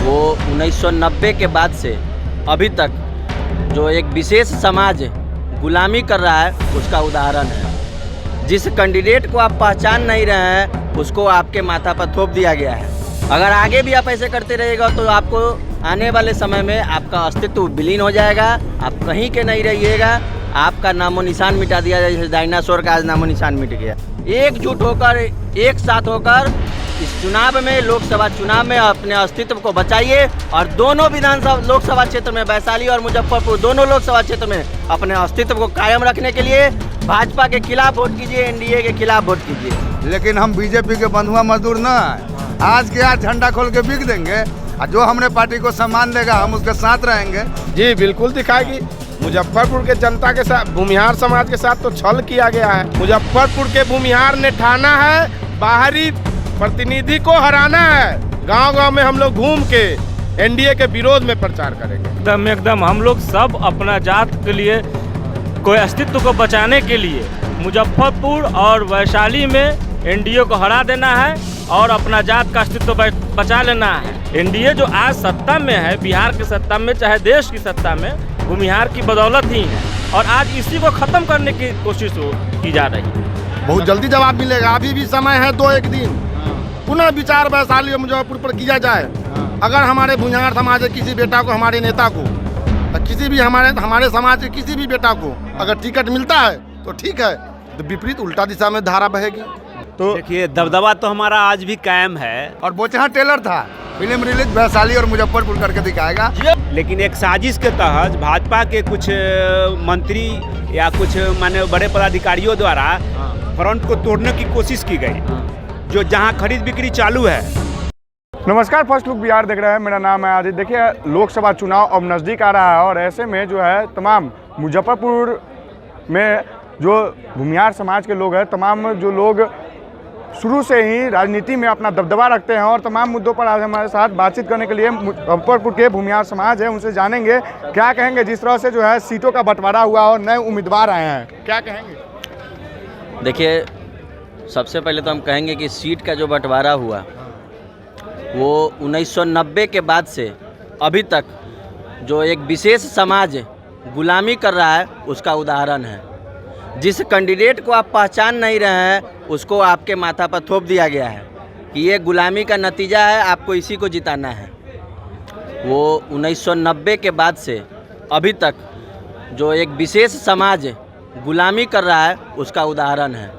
वो 1990 के बाद से अभी तक जो एक विशेष समाज गुलामी कर रहा है उसका उदाहरण है। जिस कैंडिडेट को आप पहचान नहीं रहे हैं उसको आपके माथा पर थोप दिया गया है। अगर आगे भी आप ऐसे करते रहिएगा तो आपको आने वाले समय में आपका अस्तित्व विलीन हो जाएगा, आप कहीं के नहीं रहिएगा, आपका नामो निशान मिटा दिया जाए, जैसे डायनासोर का आज नामो निशान मिट गया। एकजुट होकर, एक साथ होकर इस चुनाव में, लोकसभा चुनाव में अपने अस्तित्व को बचाइए और दोनों विधानसभा लोकसभा क्षेत्र में, वैशाली और मुजफ्फरपुर दोनों लोकसभा क्षेत्र में अपने अस्तित्व को कायम रखने के लिए भाजपा के खिलाफ वोट कीजिए, एनडीए के खिलाफ वोट कीजिए। लेकिन हम बीजेपी के बंधुआ मजदूर न है। आज के आज झंडा खोल के बिक देंगे और जो हमने पार्टी को सम्मान देगा हम उसके साथ रहेंगे। जी बिल्कुल दिखाएगी। मुजफ्फरपुर के जनता के साथ, भूमिहार समाज के साथ तो छल किया गया है। मुजफ्फरपुर के भूमिहार ने ठाना है बाहरी प्रतिनिधि को हराना है। गांव-गांव में हम लोग घूम के एनडीए के विरोध में प्रचार करेंगे। एकदम हम लोग सब अपना जात के लिए, कोई अस्तित्व को बचाने के लिए मुजफ्फरपुर और वैशाली में एनडीए को हरा देना है और अपना जात का अस्तित्व बचा लेना है। एनडीए जो आज सत्ता में है, बिहार की सत्ता में, चाहे देश की सत्ता में, भूमिहार की बदौलत ही है और आज इसी को खत्म करने की कोशिश की जा रही है। बहुत जल्दी जवाब मिलेगा। अभी भी समय है, 2-1 दिन पुनः विचार वैशाली और मुजफ्फरपुर पर किया जाए। अगर हमारे भूमिहार समाज के किसी बेटा को, हमारे नेता को, किसी भी हमारे समाज के किसी भी बेटा को अगर टिकट मिलता है तो ठीक है, तो विपरीत उल्टा दिशा में धारा बहेगी। तो देखिए, दबदबा तो हमारा आज भी कायम है। और बोचहा टेलर था, फिल्म रिलीज वैशाली और मुजफ्फरपुर करके दिखाएगा। लेकिन एक साजिश के तहत भाजपा के कुछ मंत्री या कुछ माने बड़े पदाधिकारियों द्वारा फ्रंट को तोड़ने की कोशिश की गई, जो जहां खरीद बिक्री चालू है। नमस्कार, फर्स्ट लुक बिहार देख रहे हैं। मेरा नाम है आदित्य। देखिए, लोकसभा चुनाव अब नज़दीक आ रहा है और ऐसे में जो है तमाम मुजफ्फरपुर में जो भूमिहार समाज के लोग हैं, तमाम जो लोग शुरू से ही राजनीति में अपना दबदबा रखते हैं और तमाम मुद्दों पर आज हमारे साथ बातचीत करने के लिए मुजफ्फरपुर के भूमिहार समाज है, उनसे जानेंगे क्या कहेंगे। जिस तरह से जो है सीटों का बंटवारा हुआ और नए उम्मीदवार आए हैं, क्या कहेंगे? देखिए, सबसे पहले तो हम कहेंगे कि सीट का जो बंटवारा हुआ वो 1990 के बाद से अभी तक जो एक विशेष समाज गुलामी कर रहा है उसका उदाहरण है। जिस कैंडिडेट को आप पहचान नहीं रहे हैं उसको आपके माथा पर थोप दिया गया है कि ये गुलामी का नतीजा है, आपको इसी को जिताना है। वो 1990 के बाद से अभी तक जो एक विशेष समाज गुलामी कर रहा है उसका उदाहरण है।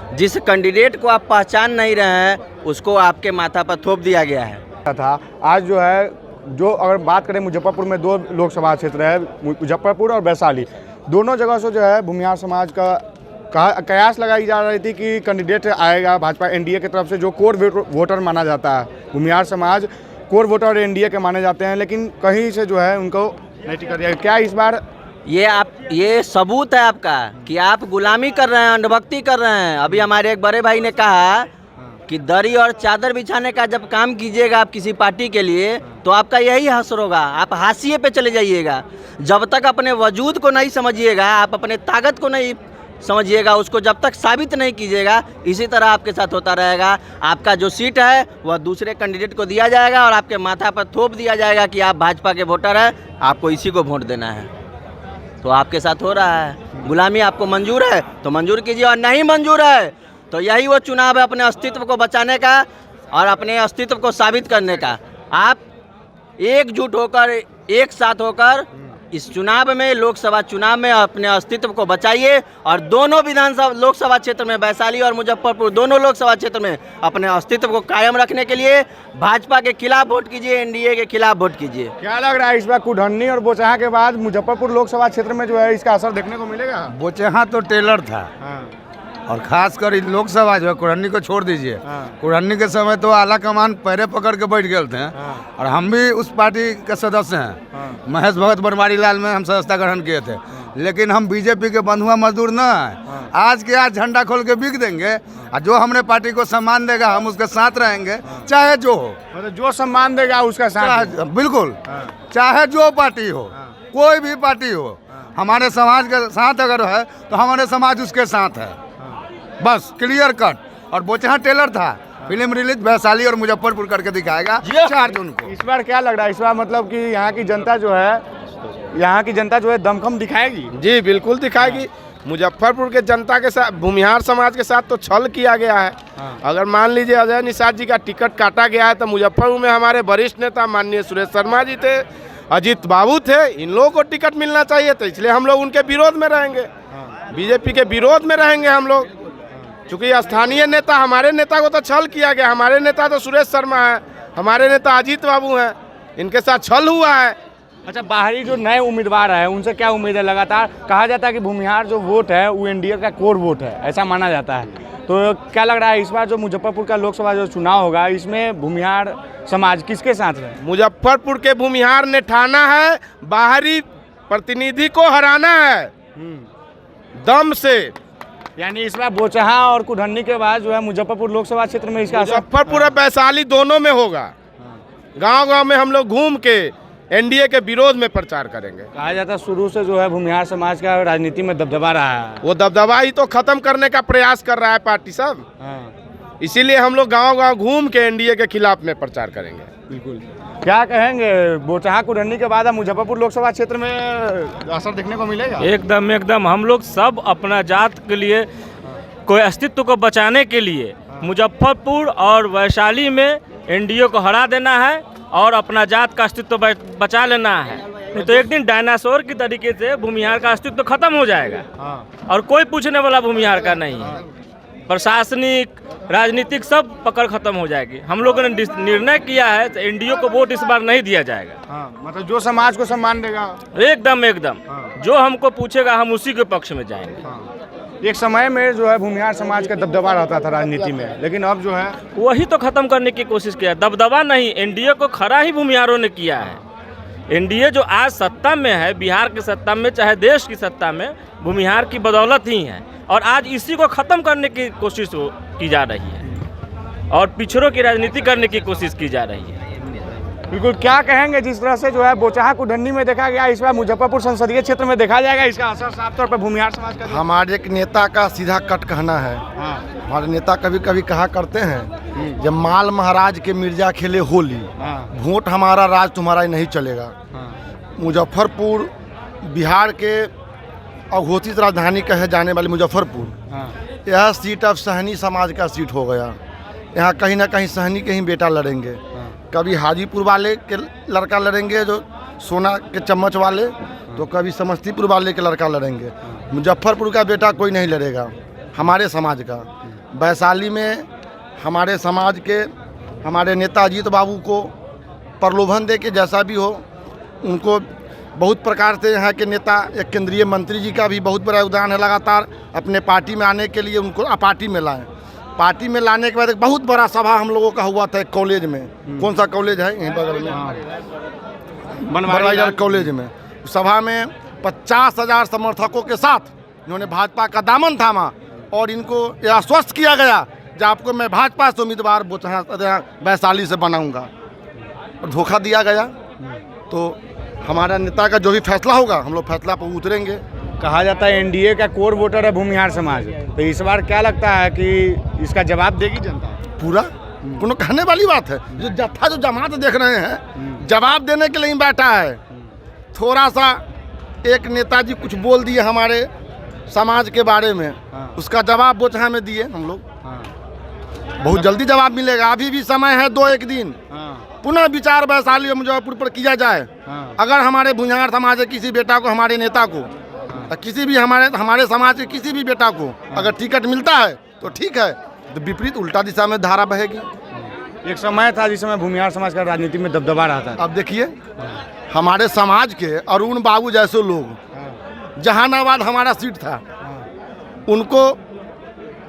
जिस कैंडिडेट को आप पहचान नहीं रहे हैं उसको आपके माथा पर थोप दिया गया है। था आज जो है, जो अगर बात करें मुजफ्फरपुर में 2 लोकसभा क्षेत्र है, मुजफ्फरपुर और वैशाली, दोनों जगह से जो है भूमिहार समाज का कयास लगाई जा रही थी कि कैंडिडेट आएगा भाजपा एनडीए की तरफ से, जो कोर वोटर माना जाता है। भूमिहार समाज कोर वोटर एनडीए के माने जाते हैं, लेकिन कहीं से जो है उनको नहीं टिकट दिया। क्या इस बार ये सबूत है आपका कि आप गुलामी कर रहे हैं, अंधभक्ति कर रहे हैं। अभी हमारे एक बड़े भाई ने कहा कि दरी और चादर बिछाने का जब काम कीजिएगा आप किसी पार्टी के लिए तो आपका यही हश्र होगा, आप हाशिए पे चले जाइएगा। जब तक अपने वजूद को नहीं समझिएगा, आप अपने ताकत को नहीं समझिएगा, उसको जब तक साबित नहीं कीजिएगा, इसी तरह आपके साथ होता रहेगा। आपका जो सीट है वह दूसरे कैंडिडेट को दिया जाएगा और आपके माथा पर थोप दिया जाएगा कि आप भाजपा के वोटर हैं, आपको इसी को वोट देना है। तो आपके साथ हो रहा है गुलामी। आपको मंजूर है तो मंजूर कीजिए और नहीं मंजूर है तो यही वो चुनाव है अपने अस्तित्व को बचाने का और अपने अस्तित्व को साबित करने का। आप एकजुट होकर, एक साथ होकर इस चुनाव में, लोकसभा चुनाव में अपने अस्तित्व को बचाइए और दोनों विधानसभा लोकसभा क्षेत्र में, वैशाली और मुजफ्फरपुर दोनों लोकसभा क्षेत्र में अपने अस्तित्व को कायम रखने के लिए भाजपा के खिलाफ वोट कीजिए, एनडीए के खिलाफ वोट कीजिए। क्या लग रहा है इस बार कुढ़न्नी और बोचहा के बाद मुजफ्फरपुर लोकसभा क्षेत्र में जो है इसका असर देखने को मिलेगा? बोचहा तो टेलर था और खासकर लोकसभा जो है, कुढ़न्नी को छोड़ दीजिए। कुढ़न्नी के समय तो आला कमान पैरे पकड़ के बैठ गए थे और हम भी उस पार्टी के सदस्य हैं। महेश भगत बनवारी लाल में हम सदस्यता ग्रहण किए थे। लेकिन हम बीजेपी के बंधुआ मजदूर न है। आज के आज झंडा खोल के बिक देंगे और जो हमने पार्टी को सम्मान देगा हम उसके साथ रहेंगे, चाहे जो हो। मतलब जो सम्मान देगा उसका साथ, बिल्कुल, चाहे जो पार्टी हो, कोई भी पार्टी हो, हमारे समाज के साथ अगर है तो हमारे समाज उसके साथ है, बस क्लियर कट। और बोचहा टेलर था, फिल्म रिलीज वैशाली और मुजफ्फरपुर करके दिखाएगा 4 जून को। इस बार क्या लग रहा है, इस बार मतलब कि यहाँ की जनता जो है दमखम दिखाएगी? जी बिल्कुल दिखाएगी। मुजफ्फरपुर के जनता के साथ, भूमिहार समाज के साथ तो छल किया गया है। अगर मान लीजिए अजय निषाद जी का टिकट काटा गया है तो मुजफ्फरपुर में हमारे वरिष्ठ नेता माननीय सुरेश शर्मा जी थे, अजीत बाबू थे, इन लोगों को टिकट मिलना चाहिए था, इसलिए हम लोग उनके विरोध में रहेंगे, बीजेपी के विरोध में रहेंगे हम लोग। चूँकि स्थानीय नेता, हमारे नेता को तो छल किया गया, हमारे नेता तो सुरेश शर्मा है, हमारे नेता अजीत बाबू हैं, इनके साथ छल हुआ है। अच्छा, बाहरी जो नए उम्मीदवार हैं उनसे क्या उम्मीद है? लगातार कहा जाता है कि भूमिहार जो वोट है वो एनडीए का कोर वोट है, ऐसा माना जाता है। तो क्या लग रहा है इस बार जो मुजफ्फरपुर का लोकसभा जो चुनाव होगा इसमें भूमिहार समाज किसके साथ है? मुजफ्फरपुर के भूमिहार ने ठाना है बाहरी प्रतिनिधि को हराना है दम से। यानी इस बार बोचहा और कुढ़नी के बाद जो है मुजफ्फरपुर लोकसभा क्षेत्र में इसका मुजफ्फरपुर और वैशाली दोनों में होगा। गांव-गांव में हम लोग घूम के एनडीए के विरोध में प्रचार करेंगे। कहा जाता है शुरू से जो है भूमिहार समाज का राजनीति में दबदबा रहा है, वो दबदबा ही तो खत्म करने का प्रयास कर रहा है पार्टी सब। इसीलिए हम लोग गांव-गांव घूम के एनडीए के खिलाफ में प्रचार करेंगे। बिल्कुल। क्या कहेंगे, बोचहा कुढ़नी के बाद मुजफ्फरपुर लोकसभा क्षेत्र में असर देखने को मिलेगा? एकदम हम लोग सब अपना जात के लिए, कोई अस्तित्व को बचाने के लिए मुजफ्फरपुर और वैशाली में एनडीए को हरा देना है और अपना जात का अस्तित्व बचा लेना है। नहीं तो एक दिन डायनासोर की तरीके से भूमिहार का अस्तित्व खत्म हो जाएगा और कोई पूछने वाला भूमिहार का नहीं है। प्रशासनिक, राजनीतिक सब पकड़ खत्म हो जाएगी। हम लोगों ने निर्णय किया है तो एनडीए को वोट इस बार नहीं दिया जाएगा। मतलब जो समाज को सम्मान देगा एकदम जो हमको पूछेगा हम उसी के पक्ष में जाएंगे। एक समय में जो है भूमिहार समाज का दबदबा रहता था राजनीति में, लेकिन अब जो है वही तो खत्म करने की कोशिश किया। दबदबा नहीं, एनडीए को खड़ा ही भूमिहारों ने किया है। एनडीए जो आज सत्ता में है, बिहार की सत्ता में चाहे देश की सत्ता में, भूमिहार की बदौलत ही है और आज इसी को खत्म करने की कोशिश की जा रही है और पिछड़ों की राजनीति करने की कोशिश की जा रही है। बिल्कुल। क्या कहेंगे, जिस तरह से जो है बोचहा कुढ़नी में देखा गया, इस बार मुजफ्फरपुर संसदीय क्षेत्र में देखा जाएगा, इसका असर साफ तौर पर भूमिहार समाज का? हमारे एक नेता का सीधा कट कहना है। हमारे नेता कभी कभी कहा करते हैं, जब माल महाराज के मिर्जा खेले होली, वोट हमारा राज तुम्हारा ही नहीं चलेगा। मुजफ्फरपुर बिहार के अघोषित राजधानी कहे जाने वाली मुजफ्फरपुर, यह सीट अब सहनी समाज का सीट हो गया। यहाँ कहीं ना कहीं सहनी के ही बेटा लड़ेंगे। कभी हाजीपुर वाले के लड़का लड़ेंगे जो सोना के चम्मच वाले, तो कभी समस्तीपुर वाले के लड़का लड़ेंगे। मुजफ्फरपुर का बेटा कोई नहीं लड़ेगा हमारे समाज का। वैशाली में हमारे समाज के हमारे नेता अजीत बाबू को प्रलोभन दे के जैसा भी हो, उनको बहुत प्रकार से यहाँ के नेता, एक केंद्रीय मंत्री जी का भी बहुत बड़ा योगदान है। लगातार अपने पार्टी में आने के लिए उनको पार्टी में लाएं। पार्टी में लाने के बाद एक बहुत बड़ा सभा हम लोगों का हुआ था एक कॉलेज में। कौन सा कॉलेज है? यहीं बगल में बनवारी कॉलेज में। सभा में 50,000 समर्थकों के साथ इन्होंने भाजपा का दामन थामा और इनको यह आश्वस्त किया गया कि आपको मैं भाजपा से उम्मीदवार वैशाली से बनाऊंगा, और धोखा दिया गया। तो हमारा नेता का जो भी फैसला होगा हम लोग फैसला पर उतरेंगे। कहा जाता है एनडीए का कोर वोटर है भूमिहार समाज, तो इस बार क्या लगता है कि इसका जवाब देगी जनता? पूरा कोनो कहने वाली बात है। जो जत्था जो जमात देख रहे हैं, जवाब देने के लिए ही बैठा है। थोड़ा सा एक नेताजी कुछ बोल दिए हमारे समाज के बारे में, उसका जवाब बोचहा में दिए हम लोग। बहुत जल्दी जवाब मिलेगा, अभी भी समय है 2-1 दिन। पुनः विचार वैशाली और मुजफ्फरपुर पर किया जाए। अगर हमारे भूमिहार समाज के किसी बेटा को, हमारे नेता को, किसी भी हमारे समाज के किसी भी बेटा को अगर टिकट मिलता है तो ठीक है, तो विपरीत उल्टा दिशा में धारा बहेगी। एक समय था जिस समय भूमिहार समाज का राजनीति में दबदबा रहा था। अब देखिए हमारे समाज के अरुण बाबू जैसे लोग, जहानाबाद हमारा सीट था, उनको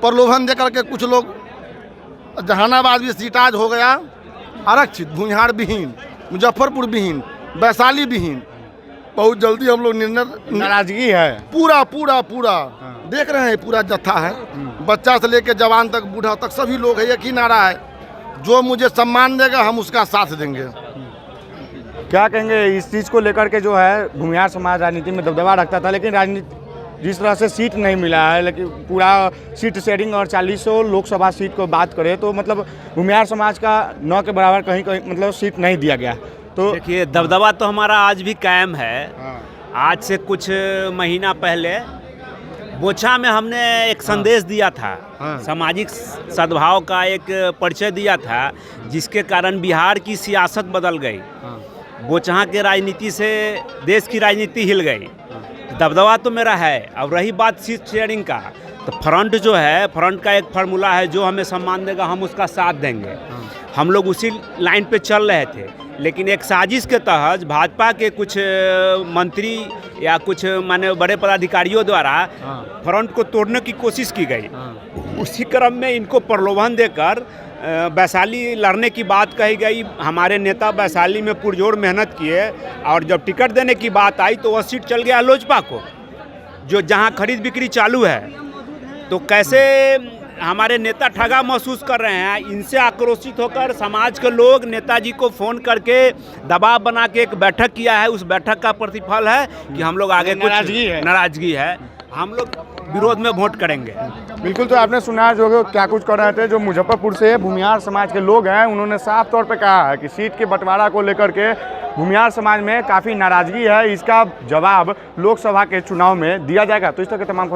प्रलोभन दे करके कुछ लोग, जहानाबाद भी सीट आज हो गया आरक्षित, भूमिहार विहीन, मुजफ्फरपुर विहीन, वैशाली विहीन। बहुत जल्दी हम लोग निर्णय, नाराजगी है पूरा देख रहे हैं, पूरा जत्था है, बच्चा से लेकर जवान तक, बूढ़ा तक, सभी लोग है। एक ही नारा है, जो मुझे सम्मान देगा हम उसका साथ देंगे। क्या कहेंगे इस चीज़ को लेकर के? जो है भूमिहार समाज राजनीति में दबदबा रखता था, लेकिन जिस तरह से सीट नहीं मिला है, लेकिन पूरा सीट शेयरिंग और 40 लोकसभा सीट को बात करें तो मतलब भूमिहार समाज का 9 के बराबर कहीं कहीं मतलब सीट नहीं दिया गया। तो देखिए दबदबा तो हमारा आज भी कायम है। आज से कुछ महीना पहले बोछा में हमने एक संदेश दिया था, सामाजिक सद्भाव का एक परिचय दिया था, जिसके कारण बिहार की सियासत बदल गई। बोचहा के राजनीति से देश की राजनीति हिल गई। दबदबा तो मेरा है। अब रही बात सीट शेयरिंग का, तो फ्रंट जो है, फ्रंट का एक फार्मूला है, जो हमें सम्मान देगा हम उसका साथ देंगे। हम लोग उसी लाइन पे चल रहे थे, लेकिन एक साजिश के तहत भाजपा के कुछ मंत्री या कुछ माने बड़े पदाधिकारियों द्वारा फ्रंट को तोड़ने की कोशिश की गई। उसी क्रम में इनको प्रलोभन देकर वैशाली लड़ने की बात कही गई। हमारे नेता वैशाली में पुरजोर मेहनत किए और जब टिकट देने की बात आई तो वह सीट चल गया लोजपा को, जो जहां खरीद बिक्री चालू है। तो कैसे हमारे नेता ठगा महसूस कर रहे हैं। इनसे आक्रोशित होकर समाज के लोग नेताजी को फ़ोन करके दबाव बना के एक बैठक किया है। उस बैठक का प्रतिफल है कि हम लोग आगे नाराजगी है, हम लोग विरोध में वोट करेंगे। बिल्कुल। तो आपने सुना जो क्या कुछ कर रहे थे, जो मुजफ्फरपुर से भूमिहार समाज के लोग हैं, उन्होंने साफ तौर पे कहा है कि सीट के बंटवारा को लेकर के भूमिहार समाज में काफ़ी नाराजगी है। इसका जवाब लोकसभा के चुनाव में दिया जाएगा। तो इस तरह के तमाम